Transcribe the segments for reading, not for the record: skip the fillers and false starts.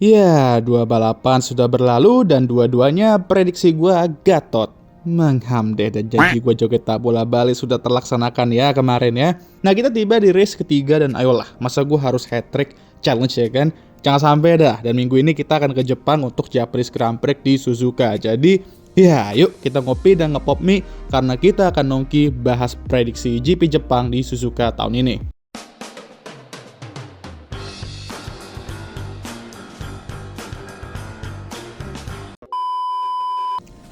Ya, dua balapan sudah berlalu dan dua-duanya prediksi gua gatot. Mengham deh, dan janji gua joget tak bola Bali sudah terlaksanakan ya kemarin ya. Nah, kita tiba di race ketiga dan ayolah, masa gua harus hat-trick challenge ya kan? Jangan sampai dah, dan minggu ini kita akan ke Jepang untuk Japanese Grand Prix di Suzuka. Jadi, ya yuk kita ngopi dan ngepop mie karena kita akan nongki bahas prediksi GP Jepang di Suzuka tahun ini.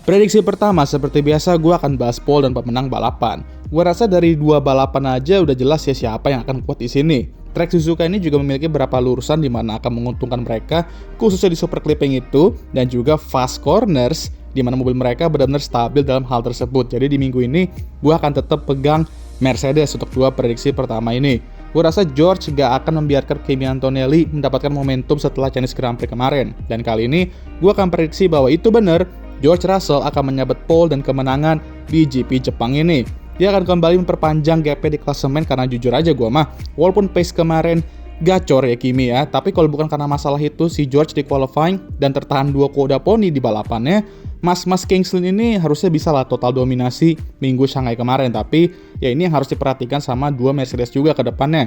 Prediksi pertama, seperti biasa gue akan bahas pole dan pemenang balapan. Gue rasa dari dua balapan aja udah jelas ya siapa yang akan kuat di sini. Trek Suzuka ini juga memiliki beberapa lurusan di mana akan menguntungkan mereka, khususnya di super clipping itu, dan juga fast corners, di mana mobil mereka benar-benar stabil dalam hal tersebut. Jadi di minggu ini, gue akan tetap pegang Mercedes untuk dua prediksi pertama ini. Gue rasa George gak akan membiarkan Kimi Antonelli mendapatkan momentum setelah Chinese Grand Prix kemarin. Dan kali ini, gue akan prediksi bahwa itu benar, George Russell akan menyabet pole dan kemenangan di GP Jepang ini. Dia akan kembali memperpanjang gap-nya di klasemen karena jujur aja gue mah, walaupun pace kemarin gacor ya Kimi ya, tapi kalau bukan karena masalah itu si George di qualifying dan tertahan dua kuda poni di balapannya, Mas Kingsley ini harusnya bisa lah total dominasi minggu Shanghai kemarin. Tapi ya ini yang harus diperhatikan sama dua Mercedes juga ke depannya.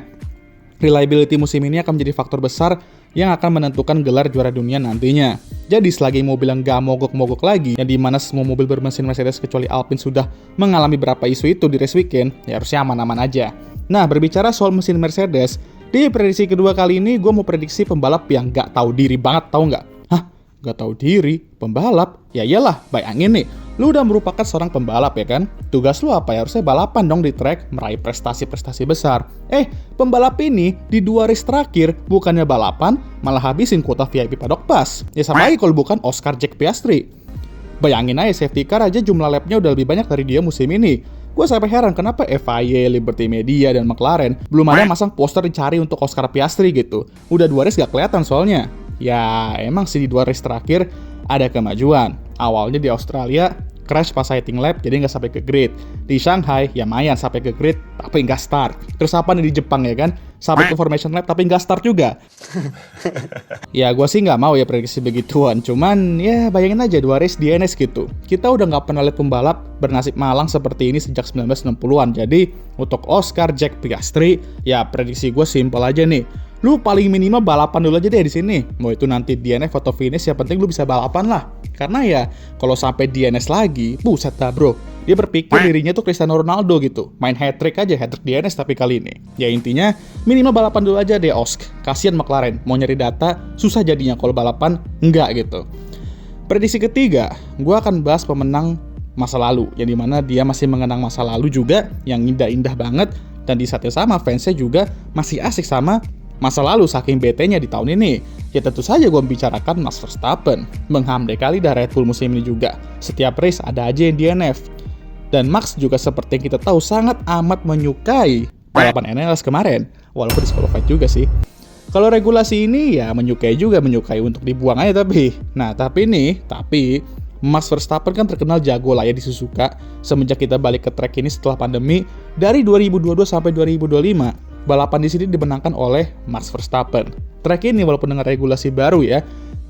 Reliability musim ini akan menjadi faktor besar yang akan menentukan gelar juara dunia nantinya. Jadi selagi mobil yang gak mogok-mogok lagi, yang dimana semua mobil bermesin Mercedes kecuali Alpine sudah mengalami beberapa isu itu di race weekend, ya harusnya aman-aman aja. Nah, berbicara soal mesin Mercedes, di prediksi kedua kali ini gue mau prediksi pembalap yang gak tahu diri banget, tahu nggak? Hah? Gak tahu diri? Pembalap? Ya iyalah, bayangin nih, lu udah merupakan seorang pembalap ya kan? Tugas lu apa ya? Harusnya balapan dong di track, meraih prestasi-prestasi besar. Pembalap ini di dua race terakhir bukannya balapan, malah habisin kuota VIP paddock pass. Ya sama aja kalau bukan Oscar Jack Piastri. Bayangin aja safety car aja jumlah lapnya udah lebih banyak dari dia musim ini. Gue sampai heran kenapa FIA, Liberty Media, dan McLaren belum ada masang poster dicari untuk Oscar Piastri gitu. Udah dua race gak kelihatan soalnya. Ya emang sih di dua race terakhir ada kemajuan. Awalnya di Australia, crash pas sighting lap jadi nggak sampai ke grid. Di Shanghai, ya mayan sampai ke grid tapi nggak start. Terus apa nih di Jepang ya kan? Sampai ke formation lap tapi nggak start juga. Ya gue sih nggak mau ya prediksi begituan. Cuman ya bayangin aja dua race DNS gitu. Kita udah nggak pernah lihat pembalap bernasib malang seperti ini sejak 1960-an. Jadi untuk Oscar Jack Piastri, ya prediksi gue simpel aja nih. Lu paling minimal balapan dulu aja deh di sini. Mau itu nanti DNF atau finish, yang penting lu bisa balapan lah. Karena ya kalau sampai DNS lagi, buset dah bro. Dia berpikir dirinya tuh Cristiano Ronaldo gitu. Main hat-trick aja, hat-trick DNS tapi kali ini. Ya intinya minimal balapan dulu aja deh Osk. Kasian McLaren, mau nyari data susah jadinya kalau balapan enggak gitu. Prediksi ketiga, gue akan bahas pemenang masa lalu. Yang dimana dia masih mengenang masa lalu juga yang indah-indah banget. Dan di saat yang sama fansnya juga masih asik sama masa lalu saking BT-nya di tahun ini. Ya tentu saja gue membicarakan Max Verstappen. Menghamdai kali dah Red Bull musim ini juga. Setiap race ada aja yang DNF. Dan Max juga seperti yang kita tahu sangat amat menyukai balapan NLS kemarin. Walaupun disqualified juga sih. Kalau regulasi ini ya menyukai untuk dibuang aja tapi. Nah tapi Max Verstappen kan terkenal jago lah ya di Suzuka. Semenjak kita balik ke track ini setelah pandemi. Dari 2022 sampai 2025. Balapan di sini dimenangkan oleh Max Verstappen. Track ini walaupun dengan regulasi baru ya,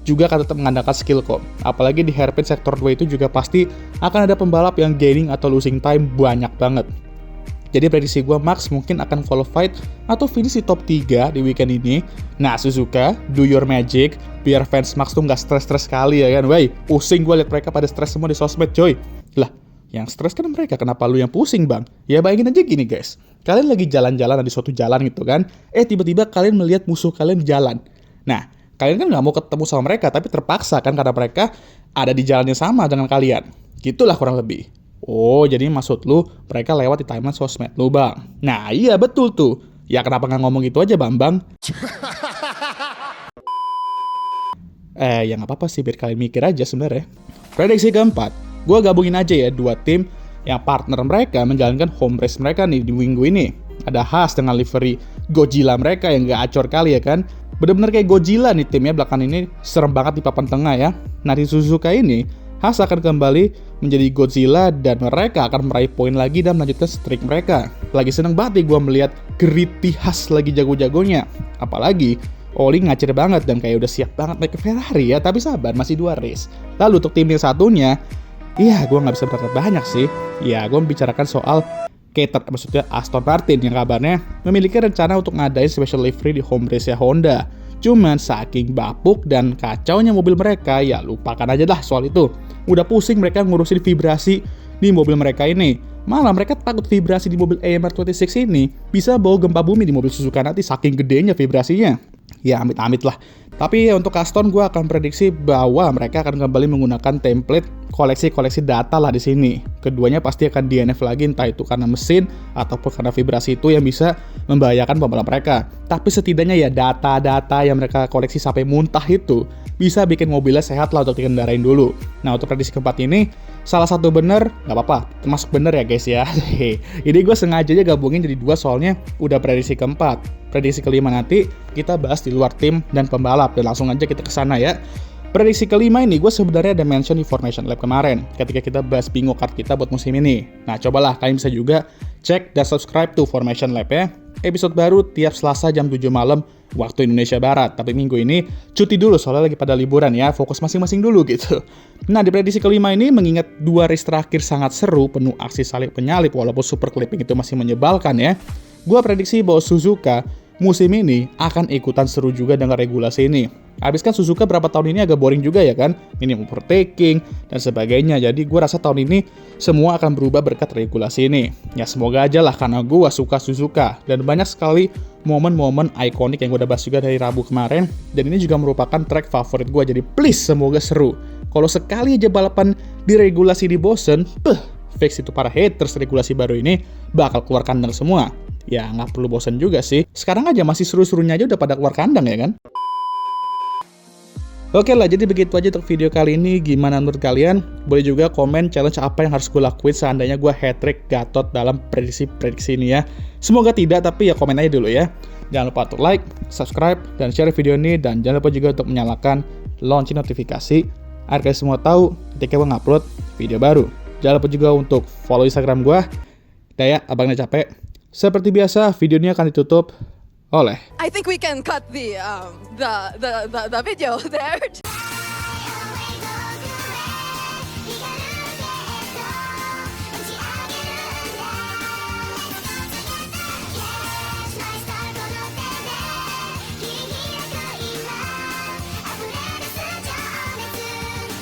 juga akan tetap mengandalkan skill kok. Apalagi di hairpin sektor 2 itu juga pasti akan ada pembalap yang gaining atau losing time banyak banget. Jadi prediksi gue Max mungkin akan qualified atau finish di top 3 di weekend ini. Nah Suzuka, do your magic, biar fans Max tuh nggak stres-stres sekali ya kan. Wey, pusing gue liat mereka pada stres semua di sosmed coy. Lah, yang stres kan mereka, kenapa lu yang pusing bang? Ya bayangin aja gini guys. Kalian lagi jalan-jalan di suatu jalan gitu kan. Tiba-tiba kalian melihat musuh kalian di jalan. Nah, kalian kan nggak mau ketemu sama mereka, tapi terpaksa kan karena mereka ada di jalan yang sama dengan kalian. Gitulah kurang lebih. Oh, jadi maksud lu mereka lewat di timeline sosmed lu bang. Nah iya betul tuh. Ya kenapa nggak ngomong gitu aja Bambang? Ya nggak apa-apa sih biar kalian mikir aja sebenarnya. Prediksi keempat, gue gabungin aja ya dua tim yang partner mereka menjalankan home race mereka nih di minggu ini. Ada Haas dengan livery Godzilla mereka yang gak acor kali ya kan. Bener-bener kayak Godzilla nih timnya belakang ini, serem banget di papan tengah ya. Nah di Suzuka ini, Haas akan kembali menjadi Godzilla dan mereka akan meraih poin lagi dan melanjutkan streak mereka. Lagi seneng banget nih gue melihat gritty Haas lagi jago-jagonya. Apalagi Oli ngacir banget dan kayak udah siap banget naik ke Ferrari ya, tapi sabar, masih 2 race. Lalu untuk tim yang satunya, iya gue nggak bisa berharap banyak sih. Ya gue membicarakan soal maksudnya Aston Martin yang kabarnya memiliki rencana untuk ngadain special livery di home race Honda. Cuman saking bapuk dan kacaunya mobil mereka, ya lupakan aja dah soal itu. Udah pusing mereka ngurusin vibrasi di mobil mereka ini. Malah mereka takut vibrasi di mobil AMR26 ini bisa bawa gempa bumi di mobil Suzuka nanti saking gedenya vibrasinya. Ya amit-amit lah. Tapi untuk Aston gue akan prediksi bahwa mereka akan kembali menggunakan template koleksi data lah di sini. Keduanya pasti akan DNF lagi, entah itu karena mesin ataupun karena vibrasi itu yang bisa membahayakan pembalap mereka. Tapi setidaknya ya data-data yang mereka koleksi sampai muntah itu bisa bikin mobilnya sehat lah untuk dikendarain dulu. Nah untuk prediksi keempat ini, salah satu bener, nggak apa-apa, termasuk bener ya guys ya. Ini gue sengaja aja gabungin jadi 2 soalnya udah prediksi keempat. Prediksi kelima nanti kita bahas di luar tim dan pembalap, dan langsung aja kita ke sana ya. Prediksi kelima ini gue sebenarnya ada mention di Formation Lab kemarin ketika kita bahas bingo card kita buat musim ini. Nah cobalah kalian bisa juga cek dan subscribe tuh Formation Lab ya. Episode baru tiap Selasa jam 7 malam waktu Indonesia Barat. Tapi minggu ini cuti dulu soalnya lagi pada liburan ya, fokus masing-masing dulu gitu. Nah di prediksi kelima ini mengingat 2 race terakhir sangat seru, penuh aksi salib penyalip walaupun super clipping itu masih menyebalkan ya. Gue prediksi bahwa Suzuka musim ini akan ikutan seru juga dengan regulasi ini. Habis kan Suzuka berapa tahun ini agak boring juga ya kan, minimum overtaking dan sebagainya. Jadi gue rasa tahun ini semua akan berubah berkat regulasi ini. Ya semoga aja lah, karena gue suka Suzuka dan banyak sekali momen-momen ikonik yang gue udah bahas juga dari Rabu kemarin. Dan ini juga merupakan track favorit gue, jadi please semoga seru. Kalau sekali aja balapan di regulasi di bosen, fix itu para haters regulasi baru ini bakal keluar kandang semua. Ya nggak perlu bosan juga sih. Sekarang aja masih seru-serunya aja udah pada keluar kandang ya kan. Oke lah, jadi begitu aja untuk video kali ini. Gimana menurut kalian? Boleh juga komen challenge apa yang harus gue lakuin seandainya gue hat-trick Gatot dalam prediksi ini ya. Semoga tidak, tapi ya komen aja dulu ya. Jangan lupa untuk like, subscribe, dan share video ini. Dan jangan lupa juga untuk menyalakan lonceng notifikasi agar kalian semua tahu ketika gue ngupload video baru. Jangan lupa juga untuk follow Instagram gue. Daya, abangnya capek. Seperti biasa, video ini akan ditutup oleh I think we can cut the video there.